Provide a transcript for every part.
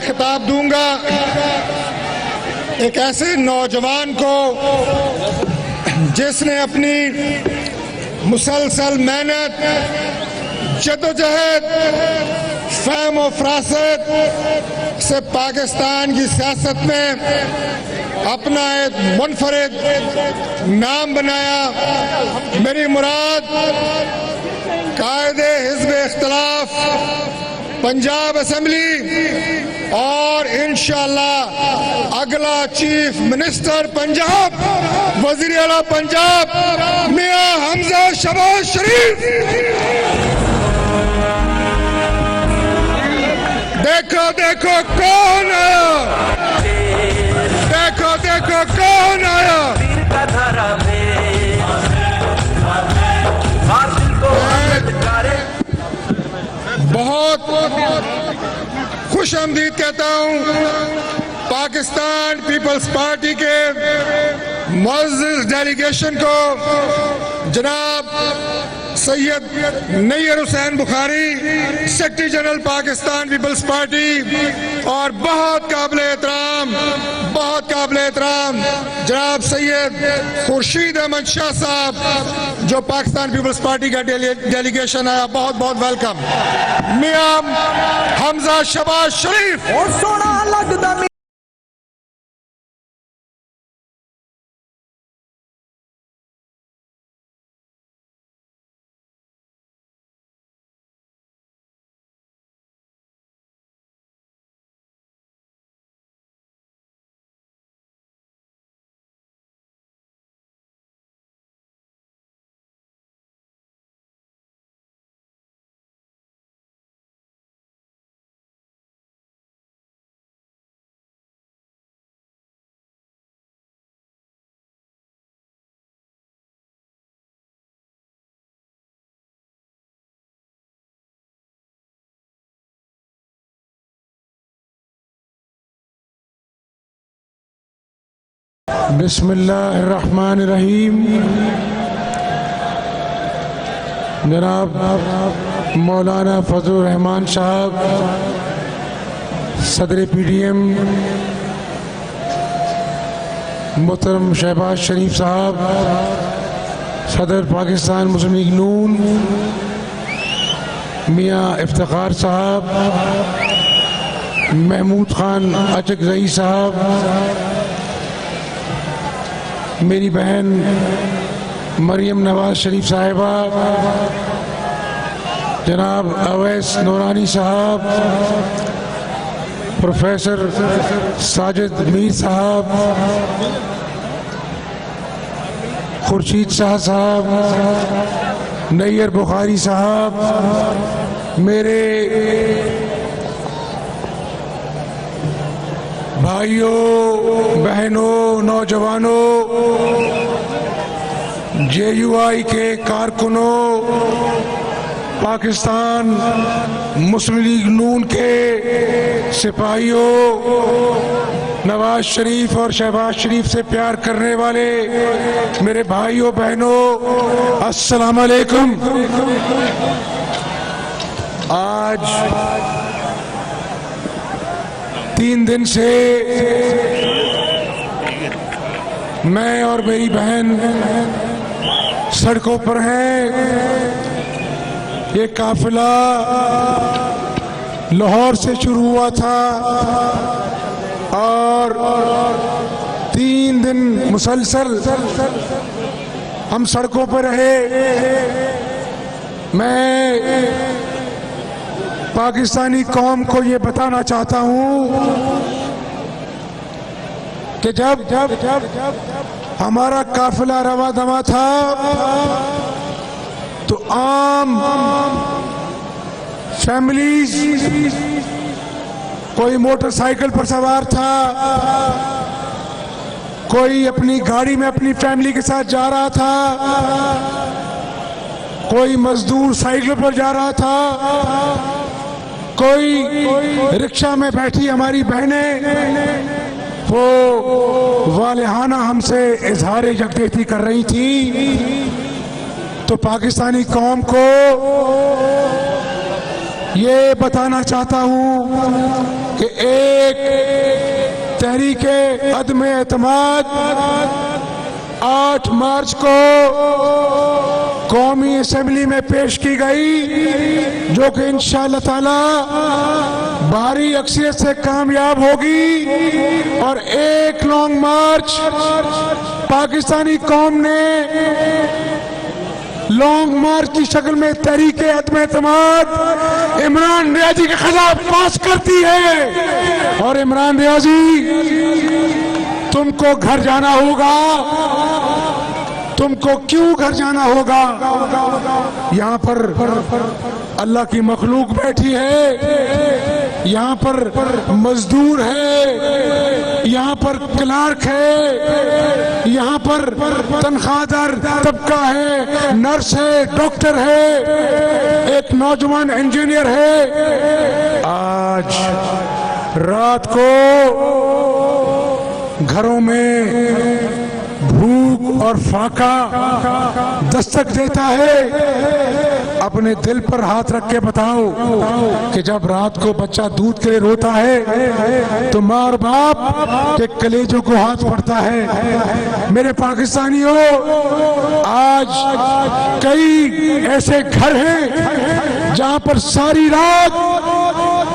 खिताब दूंगा एक ऐसे नौजवान को जिसने अपनी मुसलसल मेहनत, जद्दोजहद, फहम और फरासत से पाकिस्तान की सियासत में अपना एक मुनफरिद नाम बनाया। मेरी मुराद कायदे हिज़्ब इख्तिलाफ पंजाब असेंबली और इंशाअल्लाह अगला चीफ मिनिस्टर पंजाब, वज़ीर आला पंजाब मियां हमजा शहबाज शरीफ। देखो देखो कौन आया, देखो देखो कौन आया। बहुत खुश आमदीद कहता हूँ पाकिस्तान पीपल्स पार्टी के मुअज़्ज़िज़ डेलीगेशन को, जनाब सैयद नैयर हुसैन बुखारी, सेक्रेटरी जनरल पाकिस्तान पीपल्स पार्टी, और बहुत काबिल एहतराम जनाब सैयद खुर्शीद अहमद शाह साहब जो पाकिस्तान पीपल्स पार्टी का डेलीगेशन है। बहुत बहुत वेलकम। मियां हमजा शहबाज शरीफ। और सोना लगदा बिस्मिल्लाहिर्रहमानिर्रहीम। जनाब मौलाना फजलुर रहमान साहब, सदर PDM मोहतरम शहबाज शरीफ साहब, सदर पाकिस्तान मुस्लिम लीग नून मियां इफ्तिखार साहब, महमूद खान अचकज़ई साहब, मेरी बहन मरियम नवाज शरीफ साहिबा, जनाब अवैस नूरानी साहब, प्रोफेसर साजिद मीर साहब, खुर्शीद शाह साहब, नैयर बुखारी साहब, मेरे भाइयों बहनों नौजवानों, JUI के कारकुनों, पाकिस्तान मुस्लिम लीग नून के सिपाहियों, नवाज शरीफ और शहबाज शरीफ से प्यार करने वाले मेरे भाइयों बहनों, अस्सलाम वालेकुम। आज 3 दिन से मैं और मेरी बहन सड़कों पर हैं। ये काफिला लाहौर से शुरू हुआ था और 3 दिन मुसलसल हम सड़कों पर रहे। मैं पाकिस्तानी कौम को ये बताना चाहता हूँ कि जब हमारा काफिला रवा दवा था तो आम फैमिलीज, कोई मोटरसाइकिल पर सवार था, कोई अपनी गाड़ी में अपनी फैमिली के साथ जा रहा था, कोई मजदूर साइकिल पर जा रहा था, कोई रिक्शा में बैठी हमारी बहनें वो वालिहाना हमसे इजहार यकजहती कर रही थी। तो पाकिस्तानी कौम को ये बताना चाहता हूं कि एक तहरीके अदम एतमाद 8 मार्च को कौमी असेंबली में पेश की गई, जो कि इंशाअल्लाह ताला भारी अक्सरियत से कामयाब होगी। और एक लॉन्ग मार्च पाकिस्तानी कौम ने लॉन्ग मार्च की शक्ल में तहरीके अदम एतमाद इमरान रियाजी के खिलाफ पास करती है। और इमरान रियाजी, तुमको घर जाना होगा। तुमको क्यों घर जाना होगा? यहाँ पर अल्लाह की मखलूक बैठी है, यहाँ पर मजदूर है, यहाँ पर क्लार्क है, यहाँ पर तनख्वाहदार तबका है, नर्स है, डॉक्टर है, एक नौजवान इंजीनियर है। आज रात को घरों में भूख और फाका दस्तक देता है। अपने दिल पर हाथ रख के बताओ कि जब रात को बच्चा दूध के लिए रोता है तो माँ और बाप के कलेजों को हाथ पड़ता है। मेरे पाकिस्तानियों, आज कई ऐसे घर हैं जहां पर सारी रात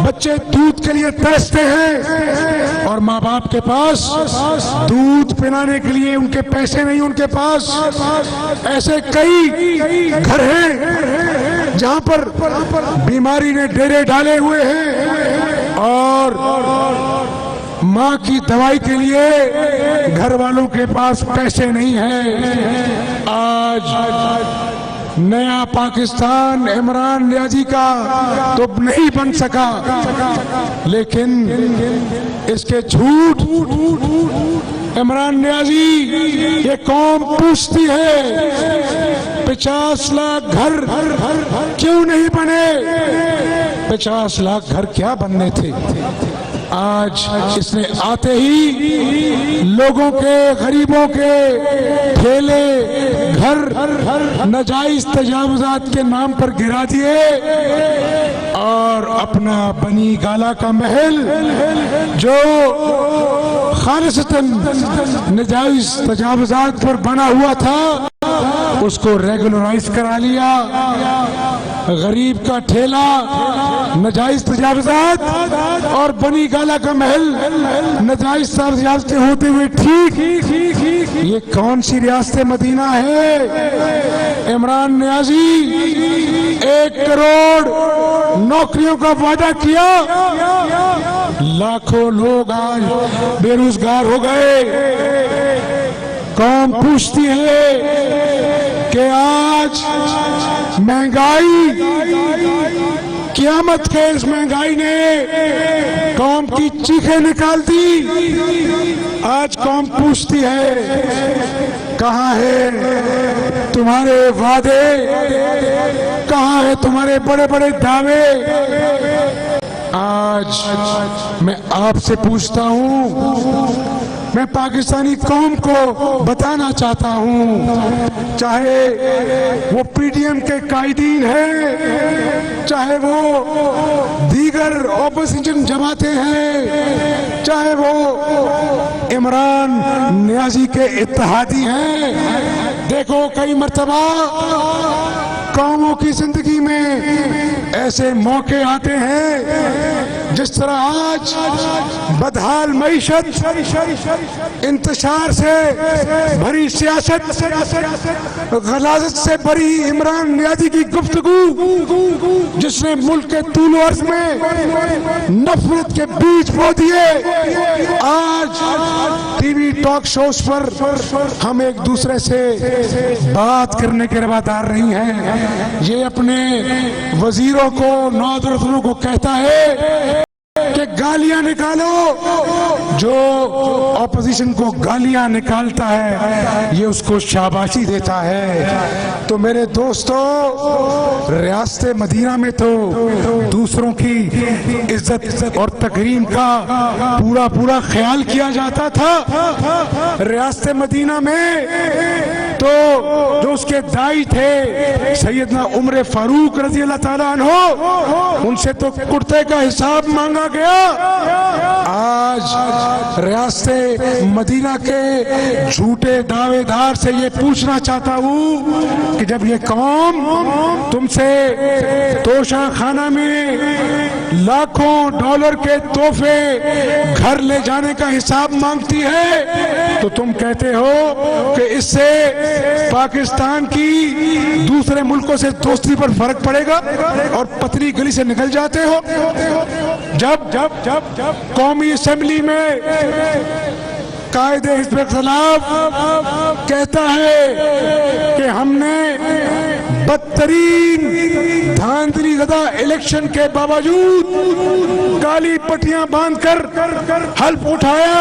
बच्चे दूध के लिए तरसते हैं और माँ बाप के पास दूध पिलाने के लिए उनके पैसे नहीं, उनके पास। ऐसे कई घर हैं जहां पर बीमारी ने डेरे डाले हुए हैं और माँ की दवाई के लिए घर वालों के पास पैसे नहीं हैं। आज नया पाकिस्तान इमरान रियाजी का तो नहीं बन सका, लेकिन इसके झूठ इमरान रियाजी ये कौम पूछती है 50 लाख घर क्यों नहीं बने? 50 लाख घर क्या बनने थे? आज इसने आते ही लोगों के, गरीबों के ठेले, घर नाजायज तजावुजात के नाम पर गिरा दिए और अपना बनी गाला का महल जो खालिसतन नाजायज तजावुजात पर बना हुआ था उसको रेगुलराइज करा लिया। गरीब का ठेला, नाजायज तजावुजात और बनी गाला का महल नाजायज तजावुजात होते हुए ठीक। ये कौन सी रियासत मदीना है? इमरान रियाजी 1 करोड़ नौकरियों का वादा किया, लाखों लोग आज बेरोजगार हो गए। कौम पूछती है कि आज महंगाई, क़यामत के इस महंगाई ने कौम की चीखें निकाल दी। आज कौम पूछती है कहाँ है तुम्हारे वादे, कहाँ है तुम्हारे बड़े बड़े दावे? आज मैं आपसे पूछता हूँ, मैं पाकिस्तानी कौम को बताना चाहता हूँ, चाहे वो पीडीएम के कायदीन हैं, चाहे वो दीगर ऑपोजिशन जमाते हैं, चाहे वो इमरान नियाजी के इत्तेहादी हैं। देखो, कई मर्तबा कौमों की जिंदगी में ऐसे मौके आते हैं जिस तरह आज बदहाल मईशत, इंतशार से भरी सियासत, गलाजत से भरी इमरान नियाजी की गुफ्तगू जिसने मुल्क के तूल अर्ज में नफरत के बीज बो दिए। आज टीवी टॉक शोज पर हम एक दूसरे से बात करने के रवादार नहीं हैं। ये अपने वजीरों को, नौजवानों को कहता है कि गालियां निकालो। जो ऑपोजिशन को गालियां निकालता है ये उसको शाबाशी देता है। तो मेरे दोस्तों, रियासत मदीना में तो दूसरों की इज्जत और तकरीम का पूरा पूरा ख्याल किया जाता था। रियासत मदीना में तो जो उसके दाई थे सैयदना उमर फारूक रजी अल्लाह ताला अन्हो, उनसे तो कुर्ते का हिसाब मांगा गया। आज रियासत मदीना के झूठे दावेदार से ये पूछना चाहता हूँ कि जब ये कौम तुमसे तोशा खाना में लाखों डॉलर के तोहफे घर ले जाने का हिसाब मांगती है तो तुम कहते हो कि इससे पाकिस्तान की दूसरे मुल्कों से दोस्ती पर फर्क पड़ेगा और पतली गली से निकल जाते हो। जब जब जब जब कौमी असेंबली में कायदे हिज़्ब इख्तिलाफ कहता है कि हमने बदतरीन धांधली ज़दा इलेक्शन के बावजूद काली पट्टियां बांधकर हल्फ उठाया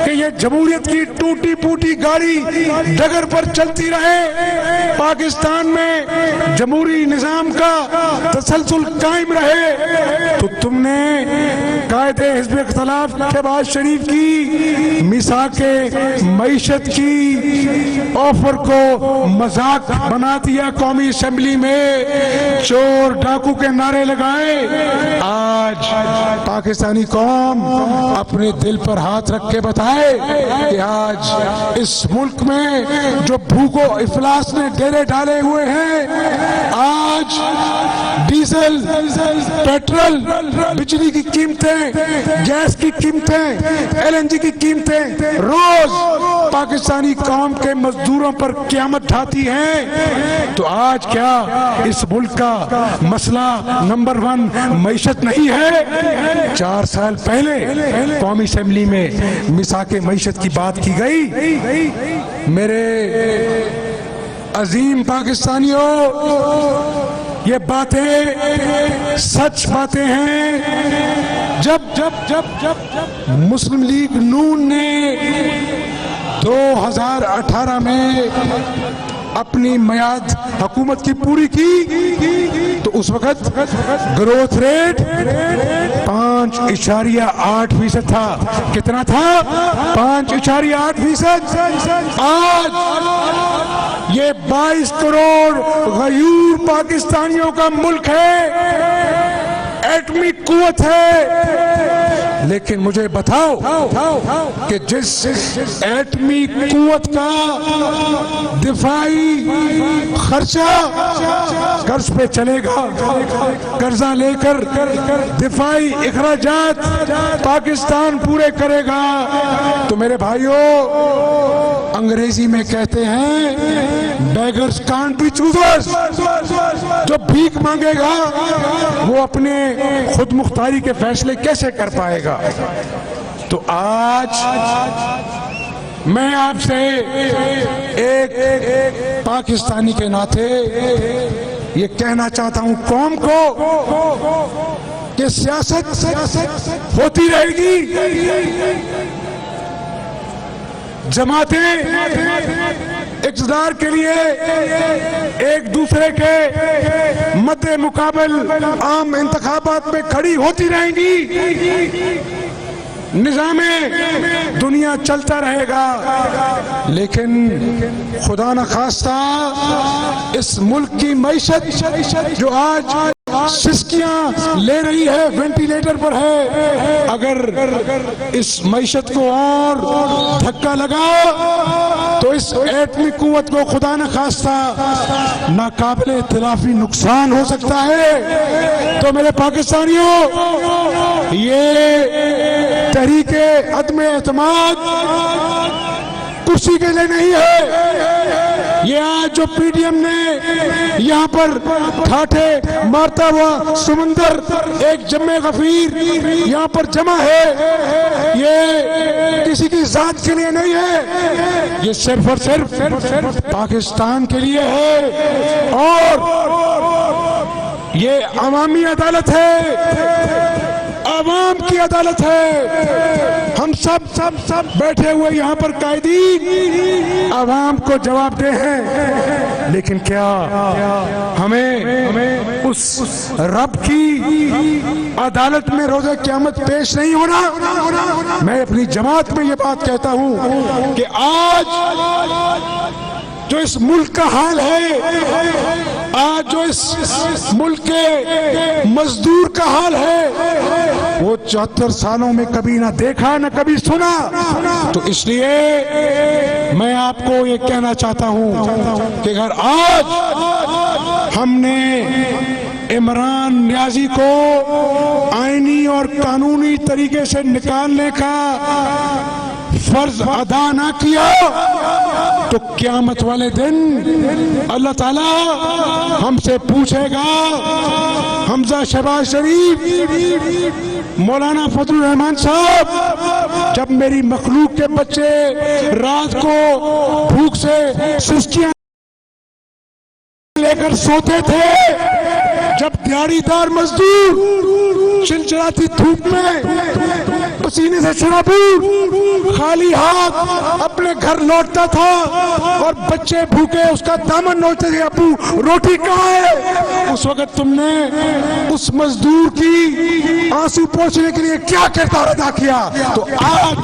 कि ये जमहूरियत की टूटी फूटी गाड़ी डगर पर चलती रहे, पाकिस्तान में जमहूरी निजाम का तसलसल कायम रहे, तो तुमने कायदे हिज़्ब इख्तिलाफ शहबाज शरीफ की मिसाके मईशत की ऑफर को मजाक बना दिया। कौमी असेंबली में चोर डाकू के नारे लगाए। आज पाकिस्तानी कौम अपने दिल पर हाथ रख के बताए कि आज इस मुल्क में जो भूखों इफलास ने डेरे डाले हुए हैं, आज डीजल, पेट्रोल, बिजली की कीमतें, गैस की कीमतें, LNG की कीमतें रोज पाकिस्तानी कौम के मजदूरों पर क़यामत ढाती हैं। तो आज क्या इस मुल्क का मसला नंबर 1 मईशत नहीं है? 4 साल पहले कौमी असेंबली में मिसाके मईशत की बात की गई। मेरे अजीम पाकिस्तानियों, ये बातें सच बातें हैं। जब जब जब जब जब मुस्लिम लीग नून ने 2018 में अपनी मियाद हुकूमत की पूरी की तो उस वक्त ग्रोथ रेट 5.8% था। कितना था? 5.8%। आज ये 22 करोड़ गयूर पाकिस्तानियों का मुल्क है, एटमी कुव्वत है। लेकिन मुझे बताओ कि जिस एटमी कुव्वत का दिफाई खर्चा कर्ज पे चलेगा, कर्जा लेकर दिफाई इखराजात पाकिस्तान पूरे करेगा, तो मेरे भाइयों, अंग्रेजी में कहते हैं बेगर्स कांट बी चूजर्स। जो भीख मांगेगा वो अपने खुद मुख्तारी के फैसले कैसे कर पाएगा? तो आज मैं आपसे एक पाकिस्तानी के नाते ये कहना चाहता हूं कौम को कि सियासत होती रहेगी, जमातें इक़्तिदार के लिए एक दूसरे के मद्दे मुकाबल आम इंतखाबात में खड़ी होती रहेंगी, निज़ामे दुनिया चलता रहेगा। लेकिन खुदा न खास्ता इस मुल्क की मईशत जो आज सिस्कियां ले रही है, वेंटिलेटर पर है, अगर इस मईशत को और धक्का लगा तो इस एटमी कुव्वत को खुदा न खास्ता नाकाबिले इत्तलाफी नुकसान हो सकता है। तो मेरे पाकिस्तानियों, ये तहरीके अदम एतमाद कुर्सी के लिए नहीं है। ये आज जो PDM ने यहाँ पर ठाठे मारता हुआ समंदर एक जम्मे गफीर यहाँ पर जमा है, ये किसी की जात के लिए नहीं है, ये सिर्फ और सिर्फ पाकिस्तान के लिए है। और ये अवामी अदालत है। आवाम की अदालत है। हम सब बैठे हुए यहाँ पर कायदी आवाम को जवाबदेह हैं, लेकिन क्या हमें उस रब की अदालत में रोज़े क़यामत पेश नहीं होना? मैं अपनी जमात में ये बात कहता हूँ कि आज जो इस मुल्क का हाल है, आज जो इस मुल्क के मजदूर का हाल है, वो 74 सालों में कभी ना देखा ना कभी सुना। तो इसलिए मैं आपको ये कहना चाहता हूं कि अगर आज हमने इमरान नियाजी को आईनी और कानूनी तरीके से निकालने का फर्ज अदा ना किया तो क़यामत वाले दिन अल्लाह ताला हमसे पूछेगा, हमजा शहबाज शरीफ, मौलाना फजलुर रहमान साहब, जब मेरी मखलूक के बच्चे रात को भूख से सुस्तियां लेकर सोते थे, जब दिहाड़ीदार मजदूर चिलचिलाती धूप में पसीने से शराबूर खाली हाथ अपने घर लौटता था और बच्चे भूखे उसका दामन नोचते थे, अबू रोटी कहाँ है? उस वक्त तुमने उस मजदूर की आंसू पोंछने के लिए क्या किरदार अदा किया? तो आज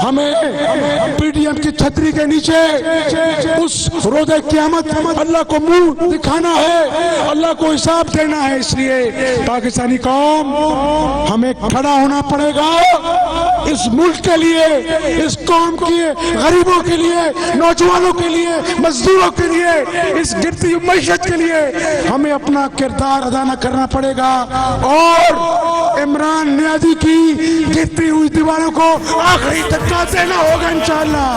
हमें पीडीएम की छतरी के नीचे उस रोज़े क़यामत अल्लाह को मुंह दिखाना है, अल्लाह को हिसाब देना है। इसलिए पाकिस्तानी कौम, हमें खड़ा होना पड़ेगा इस मुल्क के लिए, इस कौम के गरीबों के लिए, नौजवानों के लिए, मजदूरों के लिए, इस गिरती हुई मईशत के लिए हमें अपना किरदार अदा न करना पड़ेगा और इमरान नियाजी की गिरती हुई दीवारों को आखिरी धक्का देना होगा इंशाअल्लाह।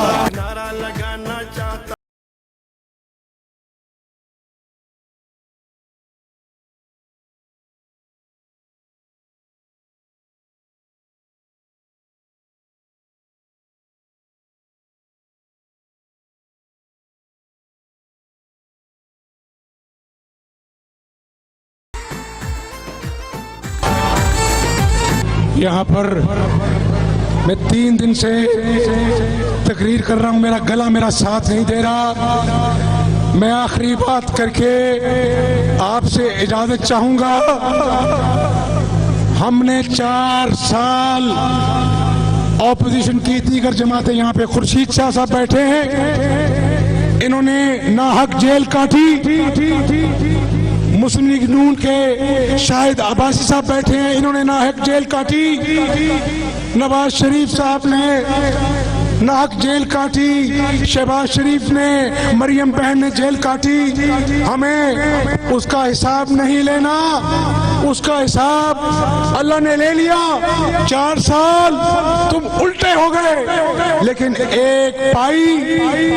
यहाँ पर मैं 3 दिन से तकरीर कर रहा हूँ, मेरा गला मेरा साथ नहीं दे रहा। मैं आखिरी बात करके आपसे इजाज़त चाहूँगा। हमने 4 साल ऑपोजिशन की, दीगर जमातें, यहाँ पे खुर्शीद शाह साहब बैठे हैं, इन्होंने नाहक जेल काटी। मुस्लिम लीग नून के शाहिद अब्बासी साहब बैठे हैं, इन्होंने नाहक जेल काटी। नवाज शरीफ साहब ने नाहक जेल काटी, शहबाज शरीफ ने, मरियम बहन ने जेल काटी। हमें उसका हिसाब नहीं लेना, उसका हिसाब अल्लाह ने ले लिया। 4 साल तुम उल्टे हो गए, लेकिन एक पाई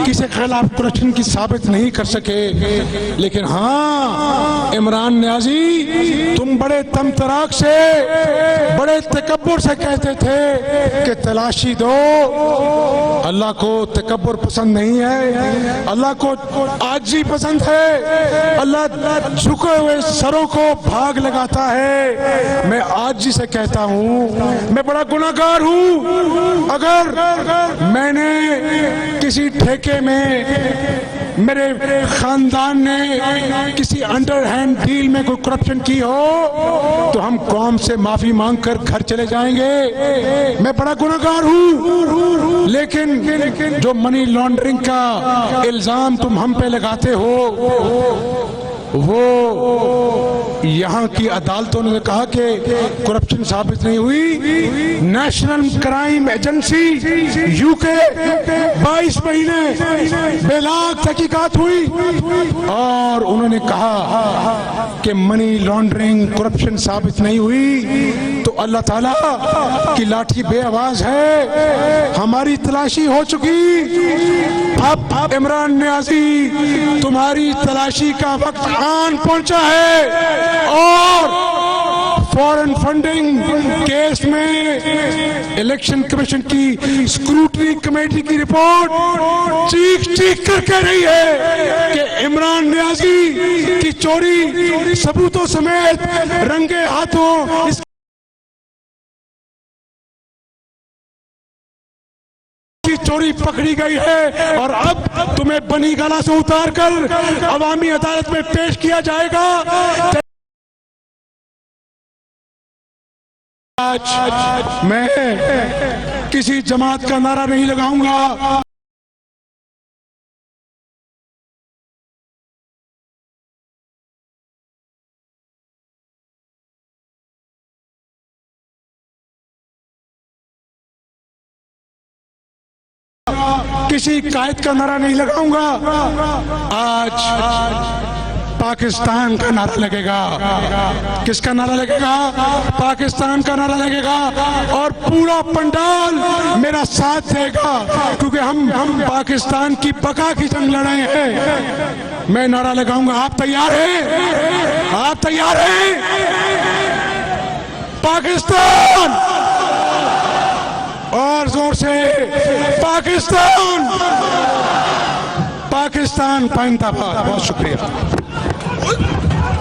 किसी के खिलाफ करप्शन की साबित नहीं कर सके। लेकिन हाँ, इमरान नियाजी, तुम बड़े तमतराक से, बड़े तकब्बुर से कहते थे कि तलाशी दो। अल्लाह को तकब्बुर पसंद नहीं है, अल्लाह को आजी पसंद है। अल्लाह झुके हुए सरों को भाग लगाता है। मैं आजी से कहता हूँ, मैं बड़ा गुनाहगार हूँ। अगर मैंने किसी ठेके में, मेरे खानदान ने किसी अंडरहैंड डील में कोई करप्शन की हो, तो हम कौम से माफी मांगकर घर चले जाएंगे। मैं बड़ा गुनाहगार हूँ। लेकिन जो मनी लॉन्ड्रिंग का इल्जाम तुम हम पे लगाते हो, वो यहाँ की अदालतों ने कहा कि करप्शन साबित नहीं हुई। नेशनल क्राइम एजेंसी यूके 22 महीने बेलाग तहकीकात हुई और उन्होंने कहा कि मनी लॉन्ड्रिंग करप्शन साबित नहीं हुई। तो अल्लाह ताला की लाठी बेआवाज है, हमारी तलाशी हो चुकी। अब इमरान नियाजी, तुम्हारी तलाशी का वक्त आन पहुंचा है और फॉरेन फंडिंग केस में इलेक्शन कमीशन की स्क्रूटनी कमेटी की रिपोर्ट चीख कर कह रही है कि इमरान नियाजी की चोरी सबूतों समेत रंगे हाथों चोरी पकड़ी गई है और अब तुम्हें बनी गला से उतारकर अवामी अदालत में पेश किया जाएगा। आज मैं किसी जमात का नारा नहीं लगाऊंगा। किसी कायद का नारा नहीं लगाऊंगा। आज पाकिस्तान का नारा लगेगा। किसका नारा लगेगा? पाकिस्तान का नारा लगेगा और पूरा पंडाल मेरा साथ देगा, क्योंकि हम पाकिस्तान की बका की जंग लड़े हैं। मैं नारा लगाऊंगा। आप तैयार हैं? आप तैयार हैं? पाकिस्तान, और जोर से पाकिस्तान, पाकिस्तान जिंदाबाद। बहुत शुक्रिया।